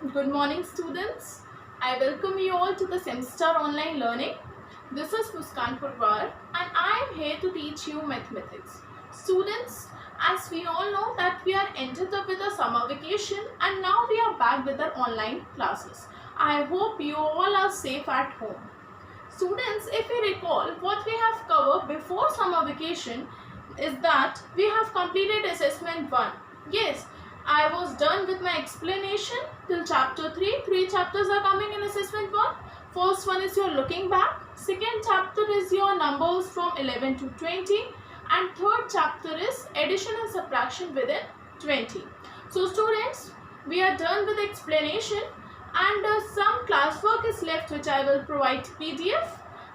Good morning, students. I welcome you all to the Semstar Online Learning. This is Muskan Purwar and I am here to teach you mathematics. Students, as we all know that we are ended up with a summer vacation and now we are back with our online classes. I hope you all are safe at home. Students, if you recall, what we have covered before summer vacation is that we have completed assessment 1. Yes, I was done with my explanation till chapter 3. 3 chapters are coming in assessment 1. First one is your looking back. Second chapter is your numbers from 11 to 20. And third chapter is addition and subtraction within 20. So students, we are done with explanation and some classwork is left which I will provide PDF,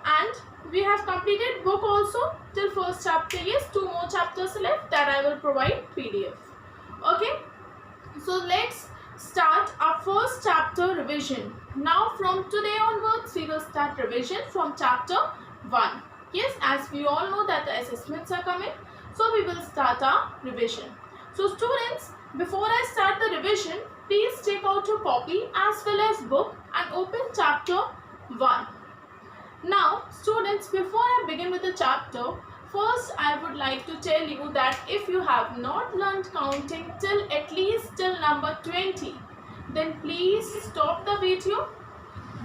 and we have completed book also till first chapter. Yes, 2 more chapters left that I will provide PDF. Okay, so let's start our first chapter revision. Now from today onwards we will start revision from chapter 1. Yes, as we all know that the assessments are coming, so we will start our revision. So students, before I start the revision, please take out your copy as well as book and open chapter 1. Now students, before I begin with the chapter, first I would like to tell you that if you have not learned counting till at least till number 20, then please stop the video,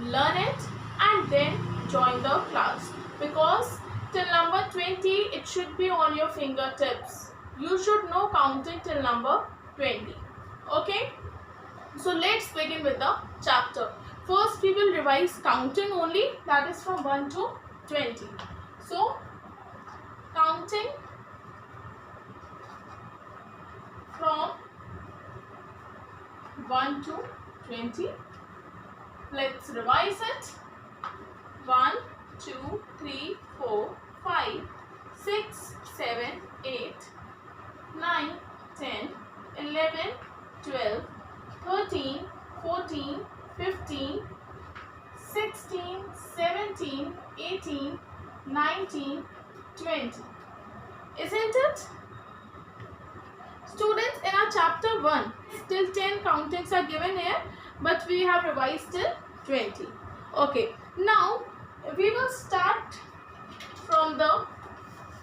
learn it and then join the class, because till number 20 it should be on your fingertips. You should know counting till number 20. Okay, so let's begin with the chapter. First we will revise counting only, that is from 1 to 20. So counting from 1 to 20. Let's revise it. 1, 2, 3, 4, 5, 6, 7, 8, 9, 10, 11, 12, 13, 14, 15, 16, 17, 18, 19, 20. Isn't it? Students, in our chapter 1, still 10 countings are given here, but we have revised till 20. Okay, now we will start from the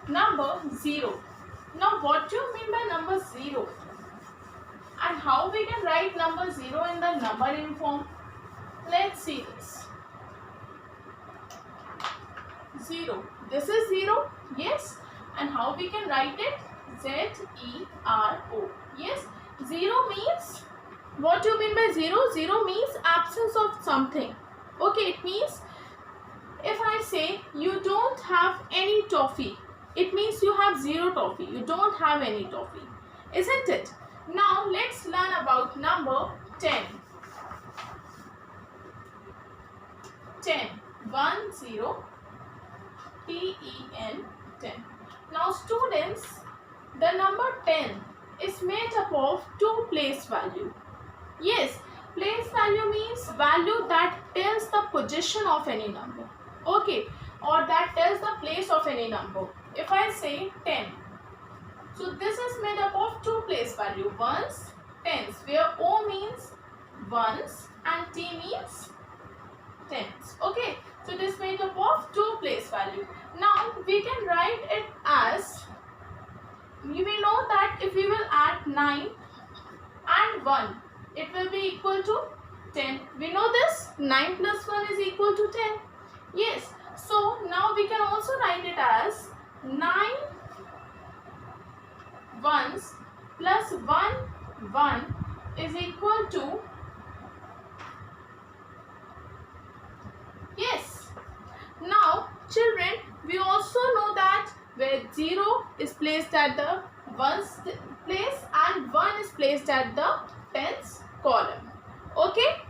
number 0. Now what do you mean by number 0? And how we can write number 0 in the numbering form? Let's see this. 0. This is 0. Yes. And how we can write it? Z-E-R-O. Yes. 0 means, what do you mean by 0? 0 means absence of something. Okay, it means if I say you don't have any toffee, it means you have 0 toffee. You don't have any toffee. Isn't it? Now let's learn about number 10. 10. 1, 0. T-E-N. 10. Now students, the number 10 is made up of 2 place value. Yes, place value means value that tells the position of any number. Okay, or that tells the place of any number. If I say 10, so this is made up of 2 place value, ones, tens, where O means ones and T means tens. Okay, so it is made up of 2 place value. Now we can write it as, we know that if we will add 9 and 1, it will be equal to 10. We know this, 9 plus 1 is equal to 10. Yes, so now we can also write it as 9 ones plus 1 is equal to, yes. Now children, we also know that where 0 is placed at the ones place and 1 is placed at the tens column. Okay,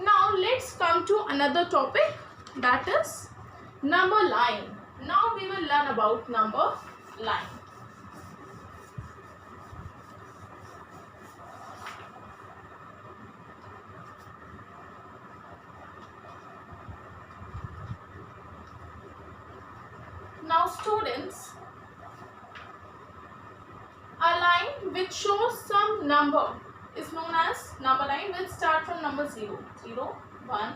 now let's come to another topic, that is number line. Now we will learn about number line. Now students, a line which shows some number is known as number line which start from number 0. 0, 1,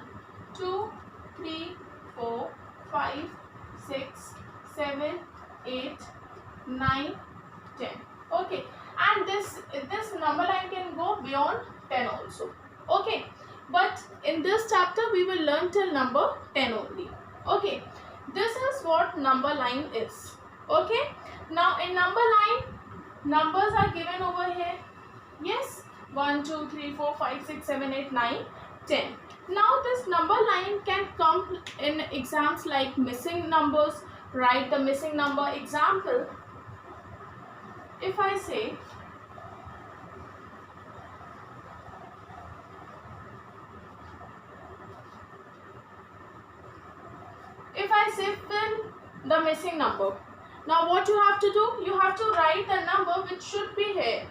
2, 3, 4, 5, 6, 7, 8, 9, 10. Okay, and this number line can go beyond 10 also. Okay, but in this chapter we will learn till number 10 only. Okay, this is what number line is. Okay, now in number line, numbers are given over here. Yes, 1, 2, 3, 4, 5, 6, 7, 8, 9, 10. Now this number line can come in exams like missing numbers. Write the missing number. Example, if I say fill the missing number. Now what you have to do? You have to write the number which should be here.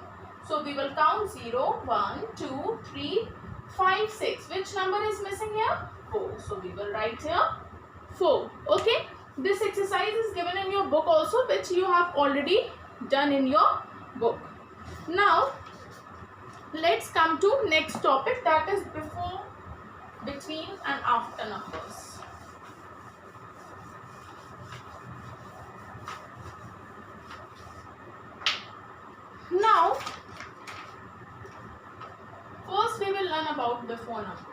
So we will count 0, 1, 2, 3, 5, 6. Which number is missing here? 4. So we will write here 4. Okay. This exercise is given in your book also, which you have already done in your book. Now let's come to next topic, that is before, between and after numbers. Now, first we will learn about before numbers.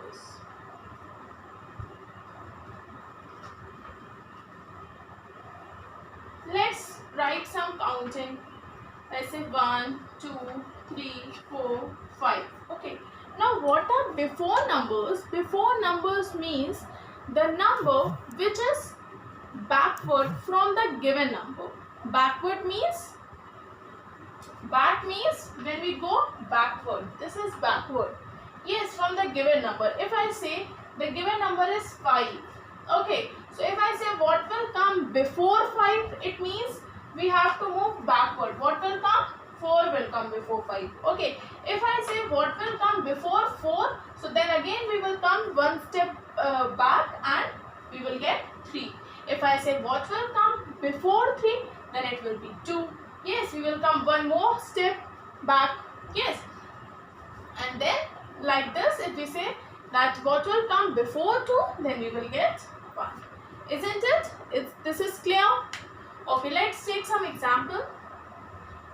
Let's write some counting. Let's say 1, 2, 3, 4, 5. Okay. Now, what are before numbers? Before numbers means the number which is backward from the given number. Backward means when we go backward. This is backward. Yes, from the given number. If I say the given number is 5. Okay. So if I say what will come before 5, it means we have to move backward. What will come? 4 will come before 5. Okay. If I say what will come before 4, so then again we will come one step back and we will get 3. If I say what will come before 3, then it will be 2. Yes, we will come one more step back. Yes. And then like this, if we say that what will come before 2, then we will get 1. Isn't it? This is clear? Okay, let's take some example.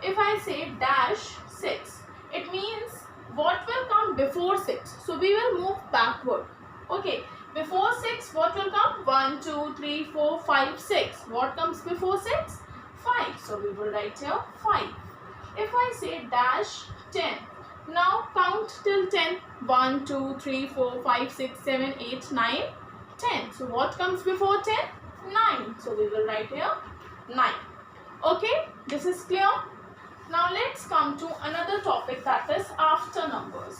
If I say dash 6, it means what will come before 6. So we will move backward. Okay, before 6, what will come? 1, 2, 3, 4, 5, 6. What comes before 6? 5. So we will write here 5. If I say dash 10, now count till 10. 1, 2, 3, 4, 5, 6, 7, 8, 9, 10. So what comes before 10? 9. So we will write here 9. Okay, this is clear. Now let's come to another topic, that is after numbers.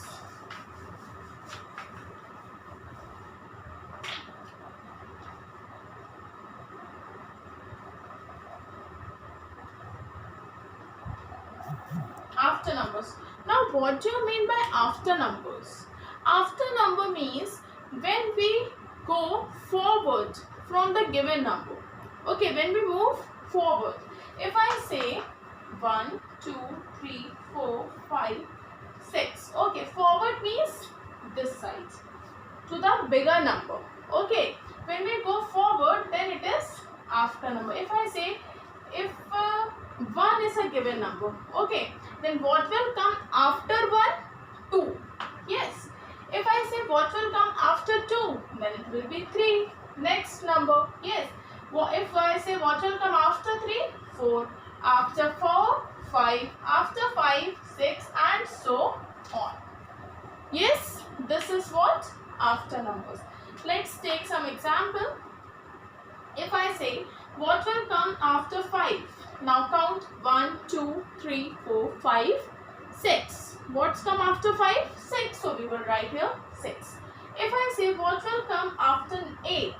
After numbers. Now what do you mean by after numbers? After number means when we go forward from the given number. Okay, when we move forward. If I say 1, 2, 3, 4, 5, 6. Okay, forward means this side to the bigger number. Okay, when we go forward, then it is after number. If I say if 1 is a given number, okay, then what will come after 1? 2. Yes. If I say what will come after 2, then it will be 3. Next number. Yes. If I say what will come after 3? 4. After 4, 5. After 5, 6, and so on. Yes. This is what? After numbers. Let's take some example. If I say what will come after 5? Now count 1, 2, 3, 4, 5, 6. What's come after 5? 6. So we will write here 6. If I say what will come after 8?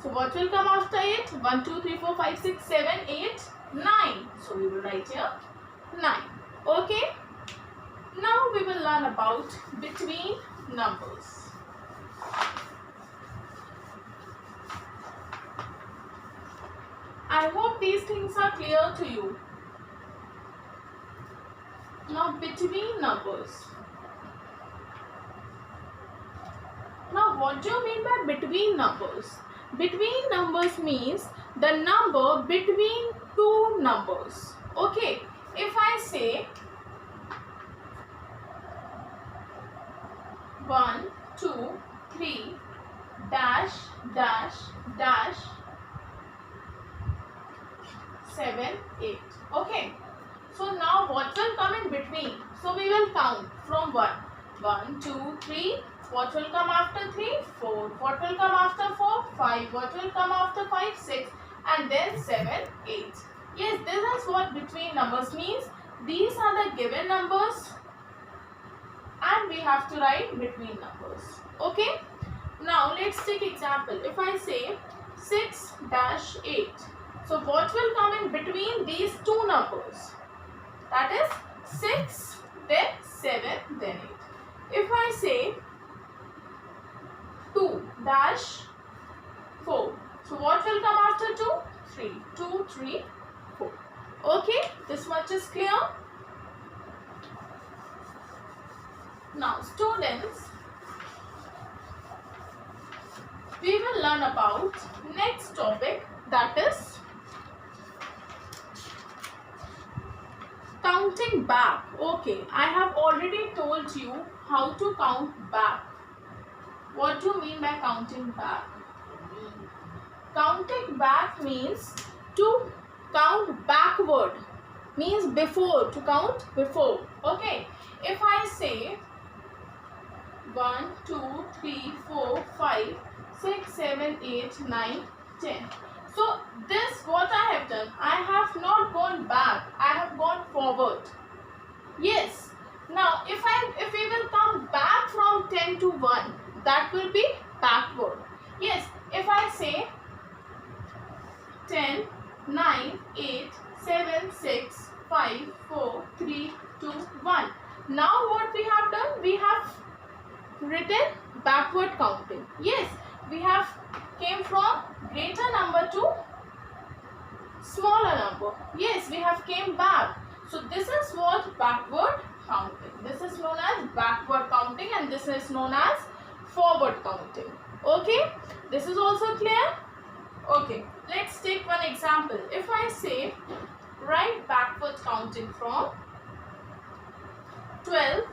So what will come after 8? 1, 2, 3, 4, 5, 6, 7, 8, 9. So we will write here 9. Okay. Now we will learn about between numbers. I hope these things are clear to you. Now between numbers. Now what do you mean by between numbers? Between numbers means the number between two numbers. Okay, if I say 1, 2, 3, dash, dash, dash, 7, 8. Okay. So now what will come in between? So we will count from 1. 1, 2, 3. What will come after 3? 4. What will come after 4? 5. What will come after 5? 6. And then 7, 8. Yes, this is what between numbers means. These are the given numbers and we have to write between numbers. Okay. Now let's take example. If I say 6 dash 8. So what will come in between these two numbers? That is 6, then 7, then 8. If I say 2 dash 4. So what will come after 2? 3. 2, 3, 4. Okay, this much is clear. Now students, we will learn about next topic, that is counting back. Okay, I have already told you how to count back. What do you mean by counting back? Counting back means to count backward. Means before, to count before. Okay, if I say 1, 2, 3, 4, 5, 6, 7, 8, 9, 10. So this what I have done. I have not gone back. I have gone forward. Yes. Now if we will come back from 10 to 1, that will be backward. Yes. If I say 10, 9, 8, 7, 6, 5, 4, 3, 2, 1. Now what we have done? We have written backward counting. Yes, we have came from greater number to smaller number. Yes, we have came back. So this is what backward counting. This is known as backward counting and this is known as forward counting. Okay, this is also clear? Okay, let's take one example. If I say write backward counting from 12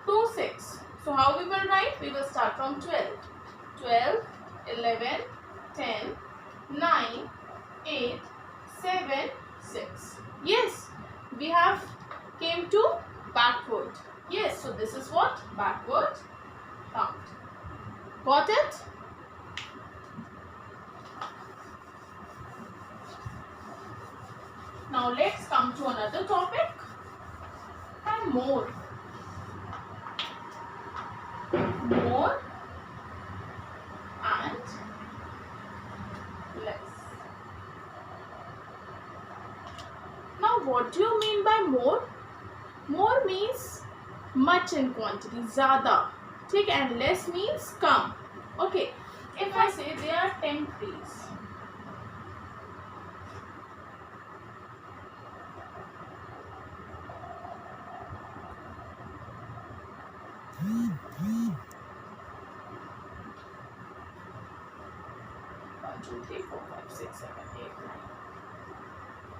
to 6. So how we will write? We will start from 12. 12, 11, 10, 9, 8, 7, 6. Yes, we have came to backward. Yes, so this is what? Backward count. Got it? Now let's come to another topic, and more. More and less. Now what do you mean by more? More means much in quantity, ज़्यादा. ठीक, and less means come. Okay, if I say there are 10 trees. One, two, three, four, five, six, 7, 8, 9,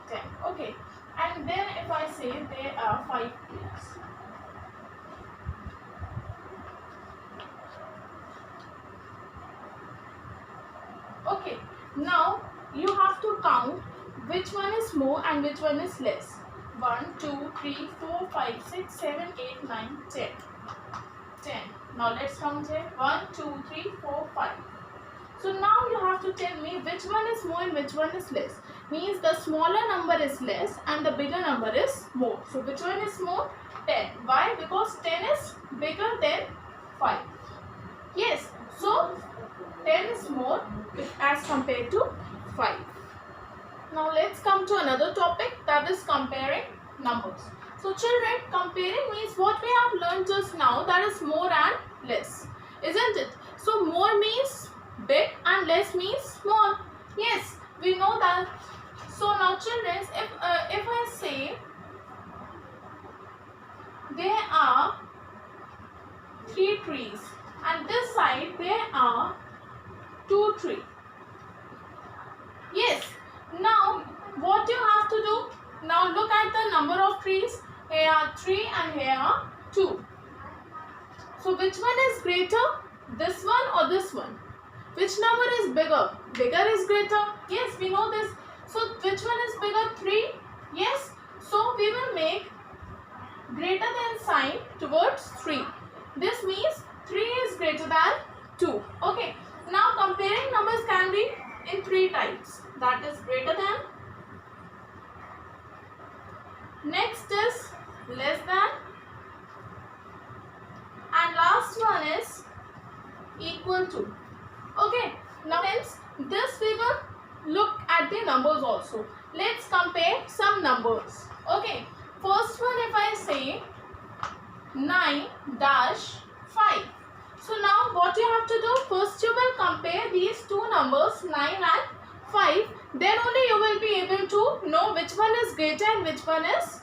10. Okay, and then if I say there are 5 trees. Okay, now you have to count which one is more and which one is less. 1, 2, 3, 4, 5, 6, 7, 8, 9, 10. 10. Now let's count here. 1, 2, 3, 4, 5. So now you have to tell me which one is more and which one is less. Means the smaller number is less and the bigger number is more. So which one is more? 10. Why? Because 10 is bigger than 5. Yes. So 10 is more as compared to 5. Now let's come to another topic, that is comparing numbers. So children, comparing means what we have learned just now, that is more and less, isn't it? So more means big and less means small. Yes, we know that. So now children, if I say there are 3 trees, and this side there are 2 trees. Yes. Now what you have to do? Now look at the number of trees. Here are 3 and here are 2. So which one is greater? This one or this one? Which number is bigger? Bigger is greater. Yes, we know this. So which one is bigger? 3. Yes. So we will make greater than sign towards 3. This means 3 is greater than 2. Okay. Now comparing numbers can be in 3 types. That is greater than. Next is less than. And last one is equal to. Okay. Now hence this we will look at the numbers also. Let's compare some numbers. Okay. First one, if I say 9 dash 5. So now what you have to do? First you will compare these two numbers 9 and 5. Then only you will be able to know which one is greater and which one is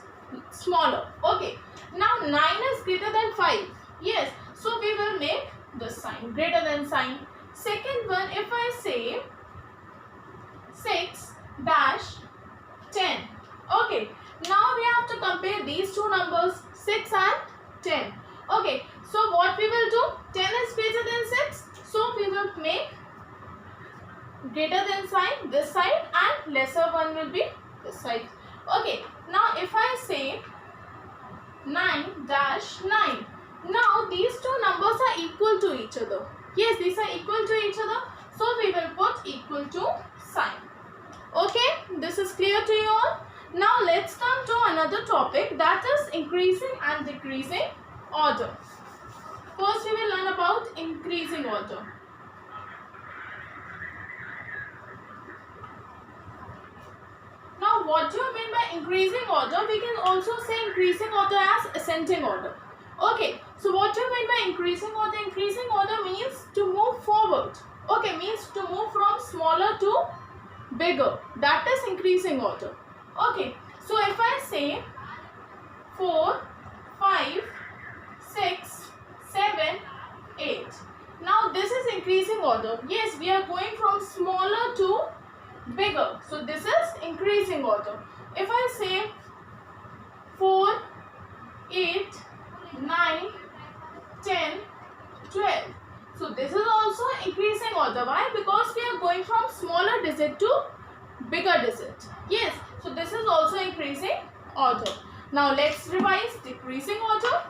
smaller. Okay. Now 9 is greater than 5. Yes. So we will make the sign greater than sign. Second one, if I say 6 dash 10. Okay. Now we have to compare these two numbers 6 and 10. Okay. So what we will do? 10 is greater than 6. So we will make greater than sign this side and lesser one will be this side. Okay. Now if I say 9 dash 9. Now these two numbers are equal to each other. Yes, these are equal to each other. So we will put equal to sign. Okay. This is clear to you all. Now let's come to another topic, that is increasing and decreasing order. First we will learn about increasing order. Now what do you mean by increasing order? We can also say increasing order as ascending order. Okay, so what do you mean by increasing order? Increasing order means to move forward. Okay, means to move from smaller to bigger. That is increasing order. Okay, so if I say 4, 5, 6, 7, 8. Now this is increasing order. Yes, we are going from smaller to bigger. So this is increasing order. If I say 4, 8, 9, 10, 12. So this is also increasing order. Why? Because we are going from smaller digit to bigger digit. Yes. So this is also increasing order. Now let's revise decreasing order.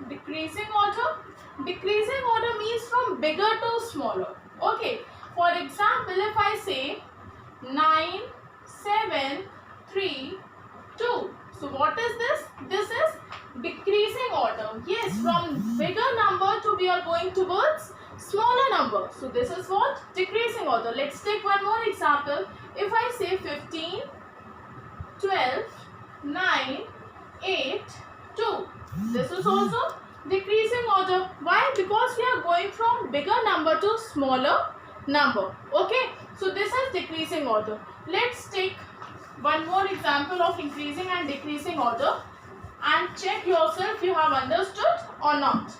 Decreasing order. Decreasing order means from bigger to smaller. Okay. For example, if I say 9, 7, 3, 2. So what is this? This is decreasing order. Yes, from bigger number to we are going towards smaller number. So this is what? Decreasing order. Let's take one more example. If I say 15, 12, 9, 8, 2. This is also decreasing order. Why? Because we are going from bigger number to smaller number. Okay. So this is decreasing order. Let's take one more example of increasing and decreasing order and check yourself you have understood or not.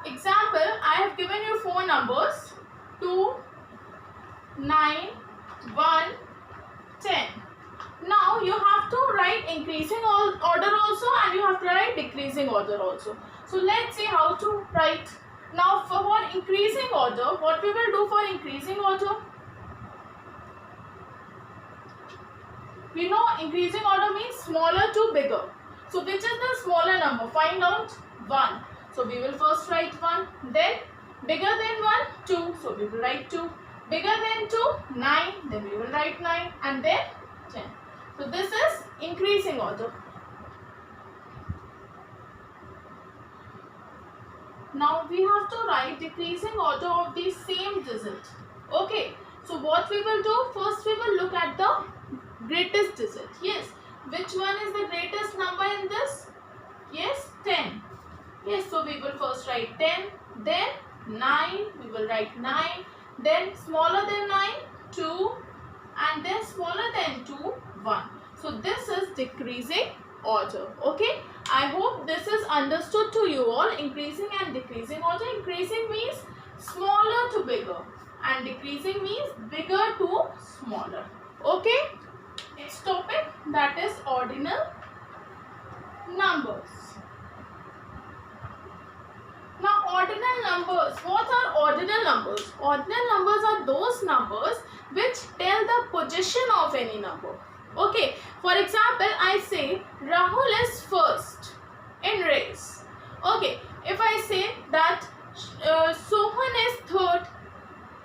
Example, I have given you 4 numbers 2, 9, 1, 10. Now you have to write increasing order also and you have to write decreasing order also. So let's see how to write. Now for increasing order, what we will do for increasing order? We know increasing order means smaller to bigger. So which is the smaller number? Find out 1. So we will first write 1. Then bigger than 1, 2. So we will write 2. Bigger than 2, 9. Then we will write 9. And then 10. So this is increasing order. Now we have to write decreasing order of the same digit. Okay. So what we will do? First we will look at the greatest digit. Yes. Which one is the greatest number in this? Yes, 10. Yes, so we will first write 10. Then 9. We will write 9. then smaller than 9, 2, and then smaller than 2, 1. So this is decreasing order. Okay, I hope this is understood to you all. Increasing and decreasing order. Increasing means smaller to bigger and decreasing means bigger to smaller. Okay, next topic, that is ordinal numbers. Now ordinal numbers, what are ordinal numbers? Ordinal numbers are those numbers which tell the position of any number. Okay, for example, I say Rahul is first in race. Okay, if I say that Sohan is third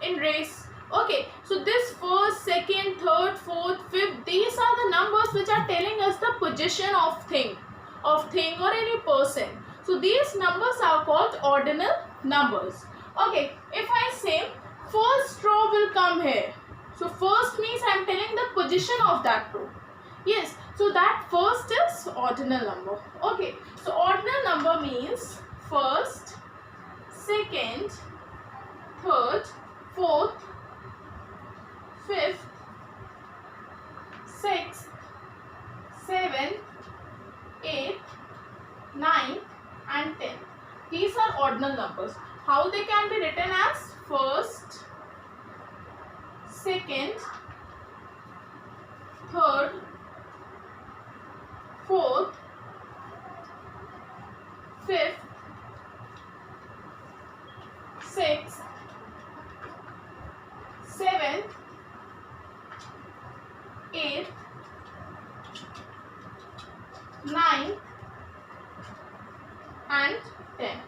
in race. Okay, so this first, second, third, fourth, fifth, these are the numbers which are telling us the position of thing or any person. So these numbers are called ordinal numbers. Okay, if I say first row will come here. So first means I am telling the position of that row. Yes, so that first is ordinal number. Okay, so ordinal number means first, second, third, fourth, fifth, sixth, seventh, eighth, ninth and 10th. These are ordinal numbers. How they can be written as first, second, third, fourth, fifth, sixth, seventh, eighth, ninth and 10th.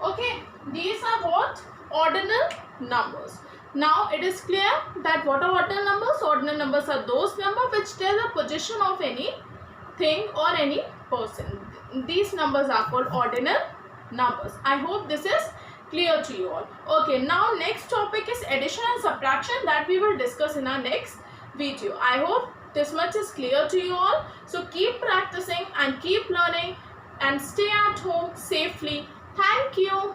Okay, these are what? Ordinal numbers. Now it is clear that what are ordinal numbers? Ordinal numbers are those numbers which tell the position of any thing or any person. These numbers are called ordinal numbers. I hope this is clear to you all. Okay, now next topic is addition and subtraction that we will discuss in our next video. I hope this much is clear to you all. So keep practicing and keep learning and stay at home safely. Thank you.